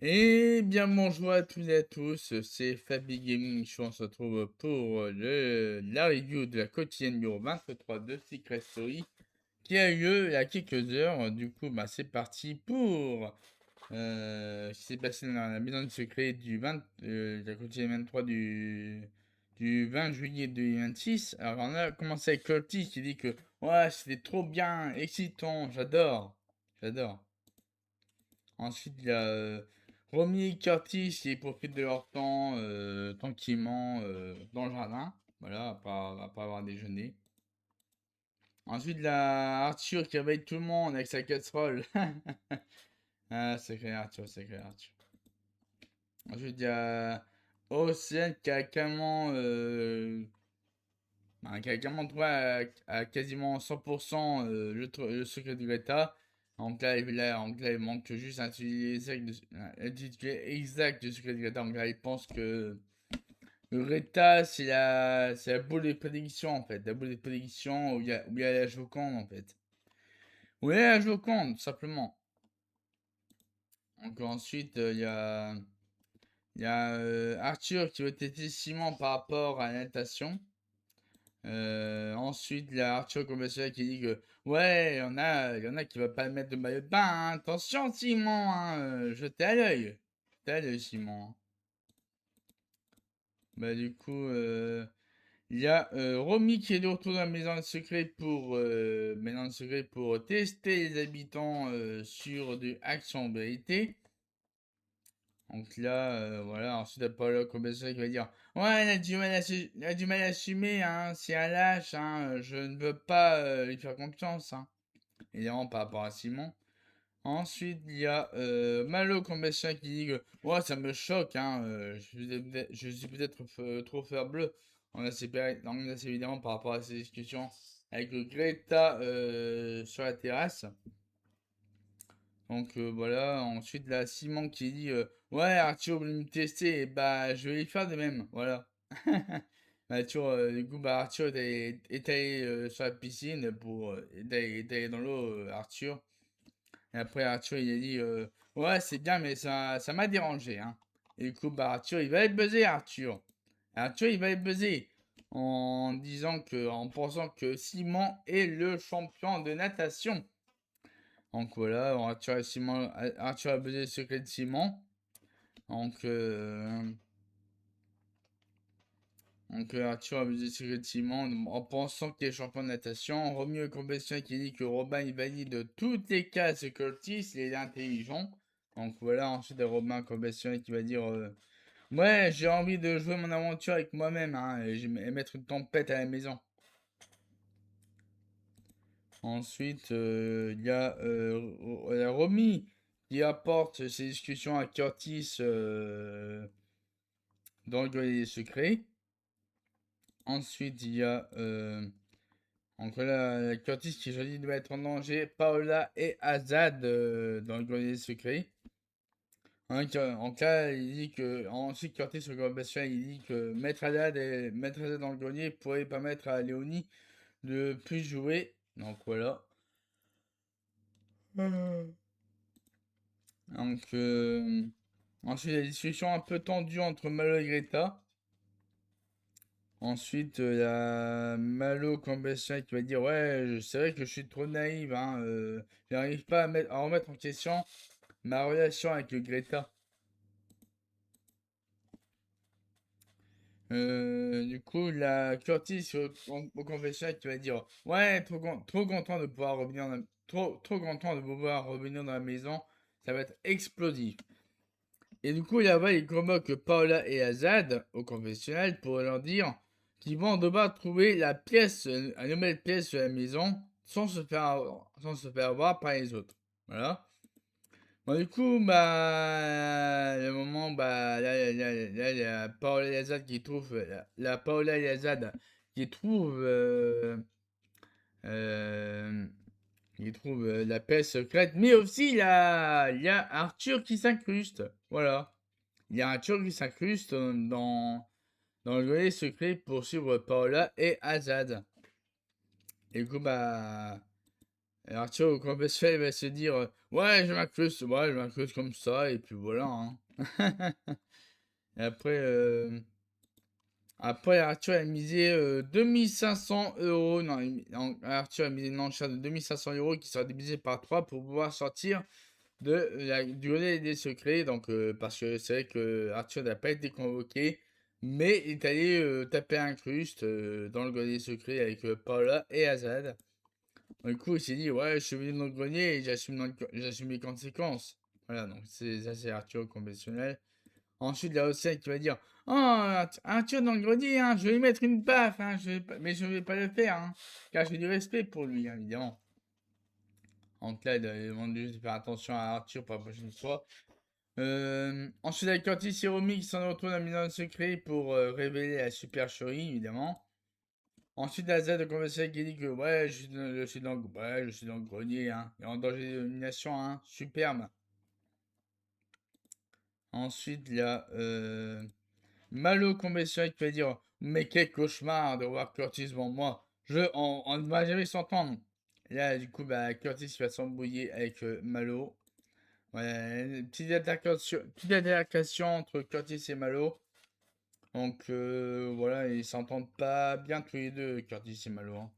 Et bien bonjour à toutes et à tous, c'est Fabi Gaming Show, on se retrouve pour la review de la quotidienne numéro 23 de Secret Story qui a eu lieu il y a quelques heures. Du coup, c'est parti pour ce qui s'est passé dans la maison de secret de la quotidienne 23 du 20 juillet 2026. Alors on a commencé avec Curtis qui dit que ouais, c'était trop bien, excitant, j'adore. Ensuite, il y a Romy et Curtis qui profitent de leur temps tranquillement dans le jardin. Voilà, après avoir déjeuné. Ensuite, il y a Arthur qui réveille tout le monde avec sa casserole. Ah, sacré Arthur, sacré Arthur. Ensuite, il y a Océane qui a carrément trouvé à quasiment 100% le secret de Greta. Donc là, il manque juste l'intitulé exact du secret de Greta. Donc là, il pense que Greta, c'est la boule de prédiction en fait. La boule de prédiction où il y a la Joconde en fait. Où il y a la Joconde, tout simplement. Donc ensuite, il y a Arthur qui veut tester Simon par rapport à la natation. Ensuite, il y a Arthur Conventionnel qui dit que ouais, il y en a qui ne veulent pas mettre de maillot de bain, hein. Attention, Simon, hein, jetez à l'œil. Jetez à l'œil, Simon, hein. Du coup, il y a Romy qui est de retour dans la maison de secret pour tester les habitants sur de Action Vérité. Donc là, voilà, ensuite, Apollo Combesseur qui va dire ouais, il a du mal à assumer, hein, c'est un lâche, hein, je ne veux pas lui faire confiance, hein. Évidemment, par rapport à Simon. Ensuite, il y a Malo Combesseur qui dit que ouais, ça me choque, hein, je suis peut-être trop fleur bleue. On a évidemment par rapport à ces discussions avec Greta sur la terrasse. Donc voilà, ensuite là, Simon qui dit ouais, Arthur voulait me tester, et je vais y faire de même, voilà. Du coup, Arthur est allé sur la piscine est allé dans l'eau, Arthur. Et après, Arthur il a dit ouais, c'est bien, mais ça m'a dérangé, hein. Et du coup, Arthur il va être buzzé, Arthur. Arthur il va être buzzé en pensant que Simon est le champion de natation. Donc voilà, Arthur a buzzé le secret de Simon. Donc, Arthur a buzzé le secret de Simon en pensant qu'il est champion de natation. Romuald Compétition qui dit que Robin il valide toutes les cases Curtis, il est intelligent. Donc voilà, ensuite Robin Compétition qui va dire ouais, j'ai envie de jouer mon aventure avec moi-même, hein, et mettre une tempête à la maison. Ensuite, il y a Romy qui apporte ses discussions à Curtis dans le grenier des secrets. Ensuite, il y a entre là, Curtis qui choisit de mettre en danger Paola et Azad dans le grenier des secrets. En cas, il dit que ensuite Curtis au grand il dit que mettre Azad dans le grenier pourrait permettre à Léonie de plus jouer. Donc voilà. Donc ensuite, la discussion un peu tendue entre Malo et Greta. Ensuite, il y a Malo Cambestia qui va dire ouais, c'est vrai que je suis trop naïve, hein, j'arrive pas à remettre en question ma relation avec Greta. Du coup, la Curtis au confessionnal qui va dire ouais, trop content de pouvoir revenir trop content de pouvoir revenir dans la maison, ça va être explosif. Et du coup, là-bas, il convoque Paola et Azad au confessionnal pour leur dire qu'ils vont devoir trouver la nouvelle pièce de la maison sans se faire avoir par les autres. Voilà. Du coup, le moment, il y a Paola et Azad qui trouvent, la Paola et Azad qui trouvent, euh, la paix secrète, mais aussi il y a Arthur qui s'incruste. Voilà. Il y a Arthur qui s'incruste dans le grenier secret pour suivre Paola et Azad. Et du coup, Arthur au confessionnel va se dire ouais, je m'incruste comme ça, et puis voilà. Hein. Et après, Arthur a misé 2500 €. Non, Arthur a misé une enchère de 2500 € qui sera divisée par 3 pour pouvoir sortir du grenier des secrets. Donc, parce que c'est vrai que Arthur n'a pas été convoqué, mais il est allé taper un incruste dans le grenier secret avec Paula et Azad. Du coup, il s'est dit, ouais, je suis venu dans le grenier et j'assume les conséquences. Voilà, donc ça, c'est Arthur conventionnel. Ensuite, il y a Océane qui va dire, oh, Arthur dans le grenier, hein, je vais lui mettre une baffe, hein, mais je ne vais pas le faire, hein, car j'ai du respect pour lui, hein, évidemment. Donc là, il demande juste de faire attention à Arthur pour la prochaine fois. Ensuite, avec Curtis et Romy qui s'en retournent à la maison secret pour révéler la supercherie, évidemment. Ensuite, la Z de conversation qui dit que ouais, je suis dans le grenier, hein, et en danger d'élimination, hein, superbe. Ensuite, il y a Malo conventionnel qui va dire mais quel cauchemar de voir Curtis devant moi. On ne va jamais s'entendre. Et là, du coup, bah, Curtis va s'embrouiller avec Malo. Ouais, petite altercation entre Curtis et Malo. Donc voilà, ils s'entendent pas bien tous les deux, Curtis et Malo. Hein.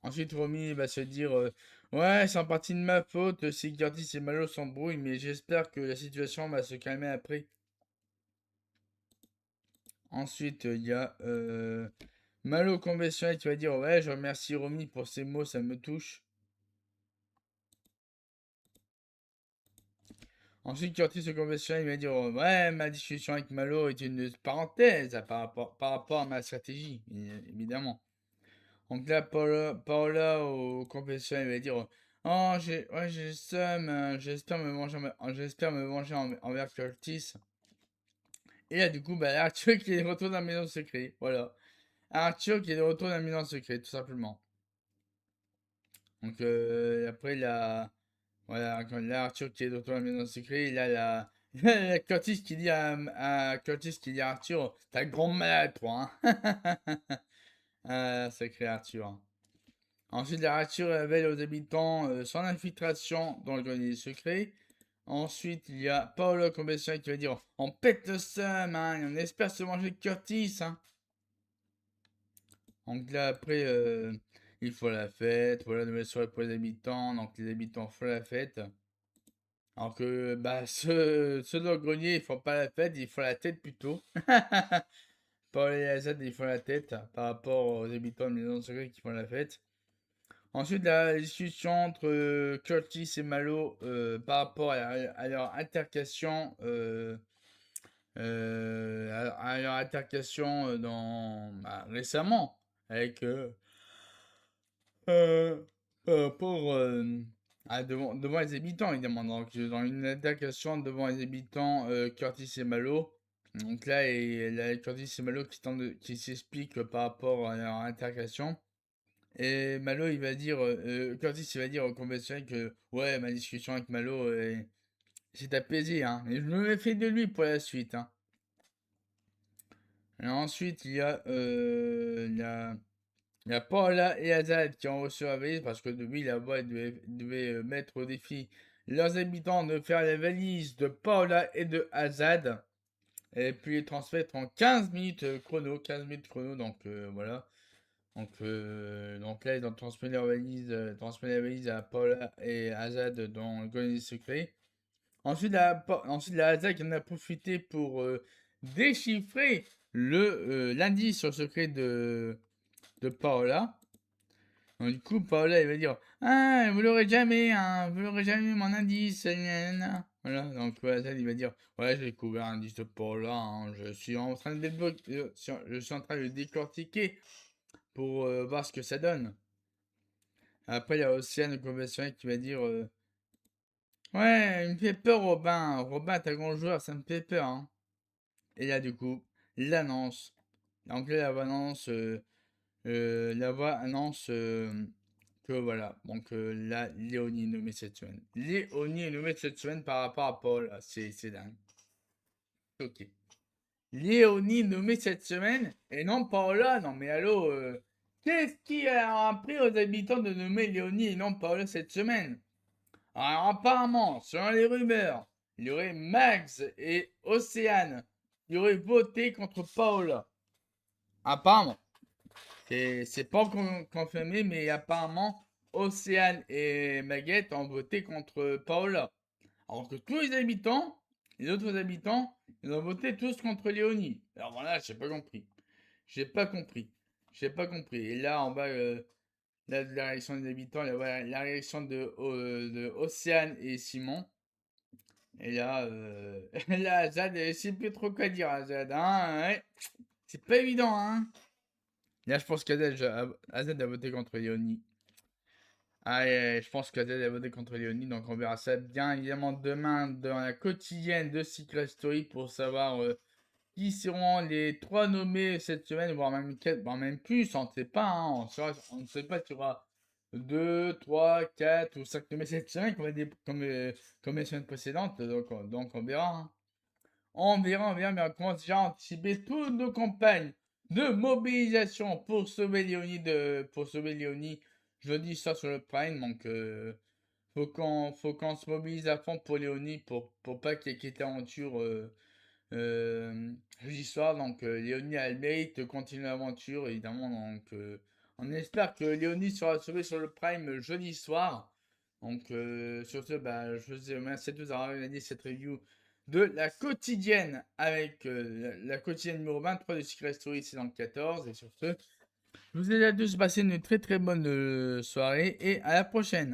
Ensuite, Romy va se dire ouais, c'est en partie de ma faute si Curtis et Malo s'embrouillent, mais j'espère que la situation va se calmer après. Ensuite, il y a Malo conventionnel qui va dire ouais, je remercie Romy pour ses mots, ça me touche. Ensuite, Curtis au conventionnel il va dire ouais, ma discussion avec Malo est une parenthèse par rapport à ma stratégie, évidemment. Donc là, Paola au confessionnal va dire oh, j'ai le seum, j'espère me venger envers Curtis. Et là, du coup, bah, Arthur qui est de retour dans la maison secret. Voilà. Arthur qui est de retour dans la maison secret, tout simplement. Donc après, voilà, quand là, Arthur qui est de retour dans la maison secret, il a la Curtis qui dit à Curtis qui dit à Arthur t'as le grand malade, toi. Hein. Ah, sacré Arthur. Hein. Ensuite, la Arthur révèle aux habitants son infiltration dans le grenier secret. Ensuite, il y a Paolo Convention qui va dire on pète le seum, hein, et on espère se manger Curtis. Hein. Donc là, après, il faut la fête. Voilà, nouvelle soirée pour les habitants. Donc les habitants font la fête. Alors que bah, ceux dans le grenier, ils font pas la fête, ils font la tête plutôt. Paolo et Azad, ils font la tête par rapport aux habitants de Maison Secrète qui font la fête. Ensuite, la discussion entre Curtis et Malo par rapport à leur altercation, à leur altercation récemment avec euh, devant les habitants, évidemment. Donc, dans une altercation devant les habitants, Curtis et Malo. Donc là, Curtis et Malo qui s'expliquent par rapport à leur altercation. Et Malo, il va dire, Curtis, il va dire au conventionnel que, ouais, ma discussion avec Malo s'est apaisée, hein. Et je me méfie de lui pour la suite, hein. Et ensuite, il y a Paula et Azad qui ont reçu la valise parce que depuis, la voix devait mettre au défi leurs habitants de faire la valise de Paula et de Azad. Et puis les transmettre en 15 minutes chrono, 15 minutes chrono, donc voilà. Donc là, ils ont transmis la valise à Paula et Azad dans le grenier secret. Ensuite, la Azad qui en a profité pour déchiffrer l'indice sur le secret de Paola. Donc, du coup, Paola, il va dire ah, vous l'aurez jamais, hein, vous l'aurez jamais mon indice. Voilà, donc Azad, il va dire ouais, j'ai découvert l'indice de Paola, hein, je suis en train de le décortiquer pour voir ce que ça donne. Après, il y a Océane conventionnel qui va dire ouais, il me fait peur, Robin. Robin, t'es un grand joueur, ça me fait peur. Hein. Et là, du coup, l'annonce. Donc là, la voix annonce que voilà. Donc là, Léonie est nommée cette semaine. Léonie est nommée cette semaine par rapport à Paul. Ah, c'est dingue. Ok. Léonie nommée cette semaine et non Paola. Non, mais allô. Qu'est-ce qui a appris aux habitants de nommer Léonie et non Paola cette semaine? Alors apparemment, selon les rumeurs, il y aurait Max et Océane qui auraient voté contre Paola. Apparemment. C'est pas confirmé, mais apparemment, Océane et Maguette ont voté contre Paola. Alors que tous les autres habitants, ils ont voté tous contre Léonie. Alors voilà, j'ai pas compris. J'ai pas compris. J'ai pas compris. Et là, en bas, la réaction des habitants, là, voilà, la réaction de Océane et Simon. Et là, là, Jade, elle sait plus trop quoi dire, hein, Jade, hein, ouais. C'est pas évident, hein. Là, je pense qu'Azad a voté contre Léonie. Ah, je pense qu'Azad a voté contre Léonie, donc on verra ça bien évidemment demain dans la quotidienne de Secret Story pour savoir qui seront les 3 nommés cette semaine, voire même 4, voire même plus, on ne sait pas, hein, on ne sait pas s'il y aura 2, 3, 4 ou 5 nommés cette semaine comme les semaines précédentes, donc on verra, hein. On verra, mais on commence déjà à anticiper toutes nos campagnes de mobilisation pour sauver Léonie jeudi soir sur le Prime. Donc, faut qu'on se mobilise à fond pour Léonie pour pas qu'il y ait quitte l'aventure jeudi soir. Donc, Léonie a le mérite de continuer l'aventure, évidemment. Donc, on espère que Léonie sera sauvée sur le Prime jeudi soir. Donc, sur ce, bah, je vous remercie à tous d'avoir regardé cette review de la quotidienne avec la quotidienne numéro 23 de Secret Story saison 14. Et sur ce, je vous ai à tous passé une très très bonne soirée et à la prochaine.